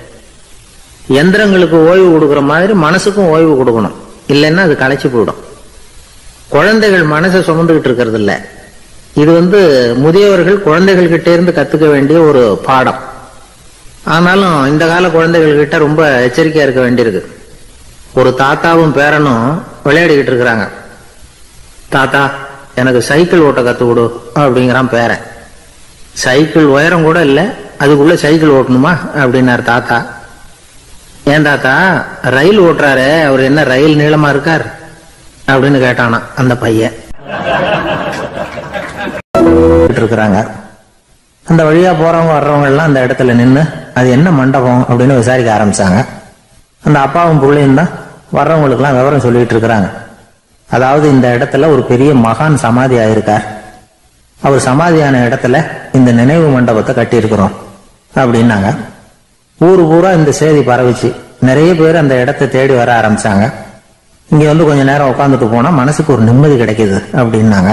எந்திரங்களுக்கு ஓய்வு கொடுக்குற மாதிரி மனசுக்கும் ஓய்வு கொடுக்கணும், இல்லைன்னா அது களைச்சு போயிடும். குழந்தைகள் மனசை சுமந்துகிட்டு இருக்கிறது இல்ல, இது முதியவர்கள் குழந்தைகள் கிட்ட இருந்து கத்துக்க வேண்டிய ஒரு பாடம். ஆனாலும் இந்த கால குழந்தைகள் கிட்ட ரொம்ப எச்சரிக்கையா இருக்க வேண்டியிருக்கு. ஒரு தாத்தாவும் பேரனும் விளையாடிக்கிட்டு இருக்கிறாங்க. தாத்தா எனக்கு சைக்கிள் ஓட்ட கத்து கொடு அப்படிங்கிறான் பேரன். சைக்கிள் உயரம் கூட இல்லை, அதுக்குள்ள சைக்கிள் ஓட்டணுமா அப்படின்னாரு தாத்தா. ஏன் தாத்தா, ரயில் ஓட்டுறாரு, அவர் என்ன ரயில் நீளமா இருக்கார் அப்படின்னு கேட்டானா அந்த பையன். இருக்கிறாங்க. அந்த வழியா போறவங்க வர்றவங்க எல்லாம் அந்த இடத்துல நின்று அது என்ன மண்டபம் அப்படின்னு விசாரிக்க ஆரம்பிச்சாங்க. அந்த அப்பாவும் பிள்ளையும் தான் வர்றவங்களுக்கு எல்லாம் விவரம் சொல்லிட்டு இருக்கிறாங்க. அதாவது இந்த இடத்துல ஒரு பெரிய மகான் சமாதி ஆயிருக்கார், அவர் சமாதியான இடத்துல இந்த நினைவு மண்டபத்தை கட்டி இருக்கிறோம் அப்படின்னாங்க. ஊரு பூரா இந்த செய்தி பரவிச்சு. நிறைய பேர் அந்த இடத்தை தேடி வர ஆரம்பிச்சாங்க. இங்க கொஞ்ச நேரம் உட்காந்துட்டு போனா மனசுக்கு ஒரு நிம்மதி கிடைக்குது அப்படின்னாங்க.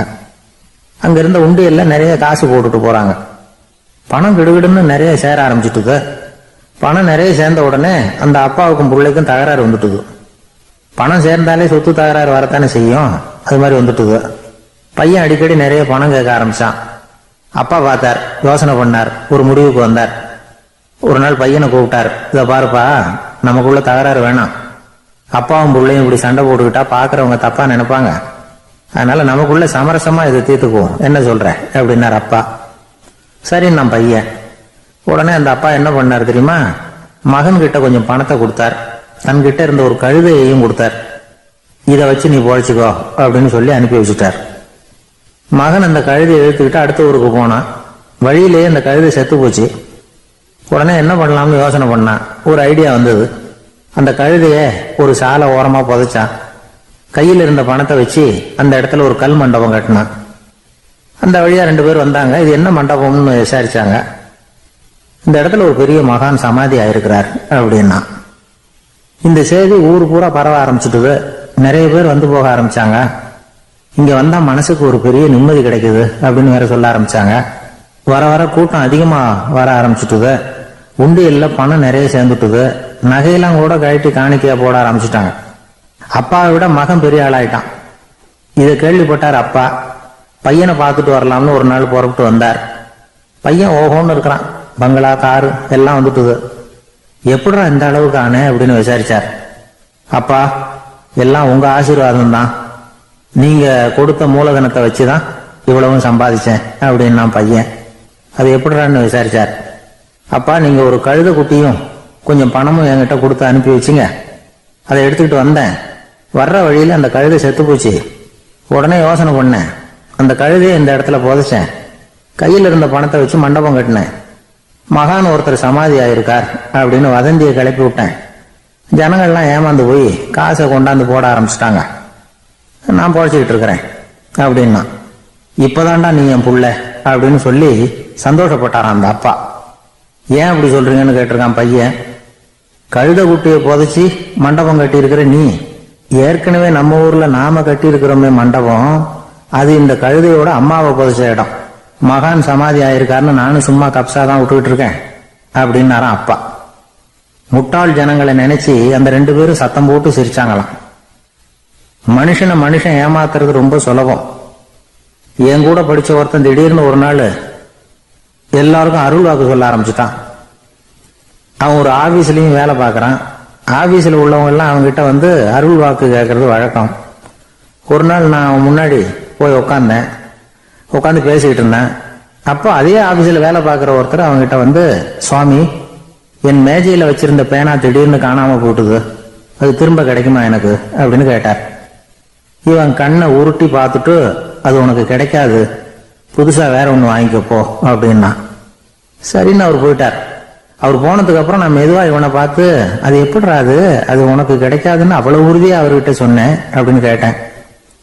அங்க இருந்த உண்டியல்ல நிறைய காசு போட்டுட்டு போறாங்க. பணம் கிடுகிடுன்னு நிறைய சேர ஆரம்பிச்சுட்டுது. பணம் நிறைய சேர்ந்த உடனே அந்த அப்பாவுக்கும் பிள்ளைக்கும் தகராறு வந்துட்டுது. பணம் சேர்ந்தாலே சொத்து தகராறு வரத்தானே செய்யும், அது மாதிரி வந்துட்டுது. பையன் அடிக்கடி நிறைய பணம் கேட்க ஆரம்பிச்சான். அப்பா பார்த்தார், யோசனை பண்ணார், ஒரு முடிவுக்கு வந்தார். ஒரு நாள் பையனை கூப்பிட்டார். இதை பாருப்பா, நமக்குள்ள தகராறு வேணாம், அப்பாவும் பிள்ளையும் இப்படி சண்டை போட்டுக்கிட்டா பாக்குறவங்க தப்பா நினைப்பாங்க, அதனால நமக்குள்ள சமரசமா இதை தீர்த்துக்குவோம், என்ன சொல்ற அப்படின்னார் அப்பா. சரின்னு நான் பையன். உடனே அந்த அப்பா என்ன பண்ணார் தெரியுமா, மகன் கிட்ட கொஞ்சம் பணத்தை கொடுத்தார், தன்கிட்ட இருந்த ஒரு கழுதையையும் கொடுத்தார். இதை வச்சு நீ பொழைச்சுக்கோ அப்படின்னு சொல்லி அனுப்பி வச்சுட்டார். மகன் அந்த கழுதையை இழுத்துக்கிட்டு அடுத்த ஊருக்கு போனான். வழியிலேயே அந்த கழுதை செத்து போச்சு. உடனே என்ன பண்ணலாம்னு யோசனை பண்ணான். ஒரு ஐடியா வந்தது. அந்த கழுதைய ஒரு சாலை ஓரமா புதைச்சான். கையில் இருந்த பணத்தை வச்சு அந்த இடத்துல ஒரு கல் மண்டபம் கட்டினான். அந்த வழியா 2 பேர் வந்தாங்க. இது என்ன மண்டபம்னு விசாரிச்சாங்க. இந்த இடத்துல ஒரு பெரிய மகான் சமாதி ஆயிருக்கிறார் அப்படின்னா. இந்த செய்தி ஊர் பூரா பரவ ஆரம்பிச்சுட்டுது. நிறைய பேர் வந்து போக ஆரம்பிச்சாங்க. இங்க வந்தா மனசுக்கு ஒரு பெரிய நிம்மதி கிடைக்குது அப்படின்னு வேற சொல்ல ஆரம்பிச்சாங்க. வர வர கூட்டம் அதிகமா வர ஆரம்பிச்சுட்டுது. உண்டியல்ல பணம் நிறைய சேர்ந்துட்டுது. நகையெல்லாம் கூட கழட்டி காணிக்கையா போட ஆரம்பிச்சுட்டாங்க. அப்பாவை விட மகன் பெரிய ஆளாயிட்டான். இதை கேள்விப்பட்டார் அப்பா. பையனை பார்த்துட்டு வரலாம்னு ஒரு நாள் புறப்பட்டு வந்தார். பையன் ஓஹோன்னு இருக்கிறான். பங்களா, காரு எல்லாம் வந்துட்டுது. எப்படிடா இந்த அளவுக்கு ஆனே அப்படின்னு விசாரிச்சார். அப்பா, எல்லாம் உங்க ஆசீர்வாதம் தான், நீங்க கொடுத்த மூலதனத்தை வச்சுதான் இவ்வளவும் சம்பாதிச்சேன் அப்படின்னு நான் பையன். அது எப்படிடான்னு விசாரிச்சார். அப்பா, நீங்க ஒரு கழுத குட்டியும் கொஞ்சம் பணமும் என்கிட்ட கொடுத்து அனுப்பி வச்சுங்க, அதை எடுத்துக்கிட்டு வந்தேன். வர்ற வழியில அந்த கழுதை செத்து போச்சு. உடனே யோசனை பண்ணேன், அந்த கழுதையை இந்த இடத்துல புதைச்சேன். கையில் இருந்த பணத்தை வச்சு மண்டபம் கட்டினேன். மகான் ஒருத்தர் சமாதி ஆயிருக்கார் அப்படின்னு வதந்தியை கிளப்பி விட்டேன். ஜனங்கள்லாம் ஏமாந்து போய் காசை கொண்டாந்து போட ஆரம்பிச்சிட்டாங்க. நான் பொழைச்சிக்கிட்டு இருக்கிறேன் அப்படின்னா, இப்பதான்டா நீ என் புள்ள அப்படின்னு சொல்லி சந்தோஷப்பட்டாரான் அந்த அப்பா. ஏன் அப்படி சொல்றீங்கன்னு கேட்டிருக்கான் பையன். கழுத குட்டியை புதைச்சி மண்டபம் கட்டி இருக்கிற நீ, ஏற்கனவே நம்ம ஊர்ல நாம கட்டி இருக்கிறோமே மண்டபம், அது இந்த கழுதையோட அம்மாவை புதைச்ச இடம். மகான் சமாதி ஆயிருக்காருன்னு நானும் சும்மா கப்சாதான் விட்டுக்கிட்டு இருக்கேன் அப்படின்னாராம் அப்பா. முட்டாள் ஜனங்களை நினைச்சு அந்த 2 பேரும் சத்தம் போட்டு சிரிச்சாங்களாம். மனுஷனை மனுஷன் ஏமாத்துறது ரொம்ப சுலபம். என் கூட படிச்ச ஒருத்தன் திடீர்னு ஒரு நாள் எல்லாருக்கும் அருள் வாக்கு சொல்ல ஆரம்பிச்சுட்டான். அவன் ஒரு ஆபீஸ்லயும் வேலை பார்க்கறான். ஆபீஸ்ல உள்ளவங்க எல்லாம் அவங்ககிட்ட வந்து அருள் வாக்கு கேட்கறது வழக்கம். ஒரு நாள் நான் அவன் முன்னாடி போய் உட்காந்து பேசிக்கிட்டு இருந்தேன். அப்போ அதே ஆபீஸ்ல வேலை பார்க்குற ஒருத்தர் அவங்ககிட்ட வந்து, சுவாமி, என் மேஜையில வச்சிருந்த பேனா திடீர்னு காணாம போட்டுது, அது திரும்ப கிடைக்குமா எனக்கு அப்படின்னு கேட்டார். இவன் கண்ணை உருட்டி பார்த்துட்டு, அது உனக்கு கிடைக்காது, புதுசா வேற ஒண்ணு வாங்கிக்கப்போ அப்படின்னா. சரின்னு அவர் போயிட்டார். அவர் போனதுக்கு அப்புறம் நான் மெதுவா இவனை பார்த்து, அது எப்படிடா அது உனக்கு கிடைக்காதுன்னு அவ்வளவு உறுதியா அவர்கிட்ட சொன்னேன் அப்படின்னு கேட்டேன்.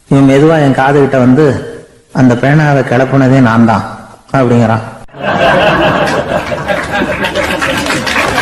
இவன் மெதுவா என் காது கிட்ட வந்து, அந்த பேனாவை கிளப்புனதே நான் தான் அப்படிங்கிறான்.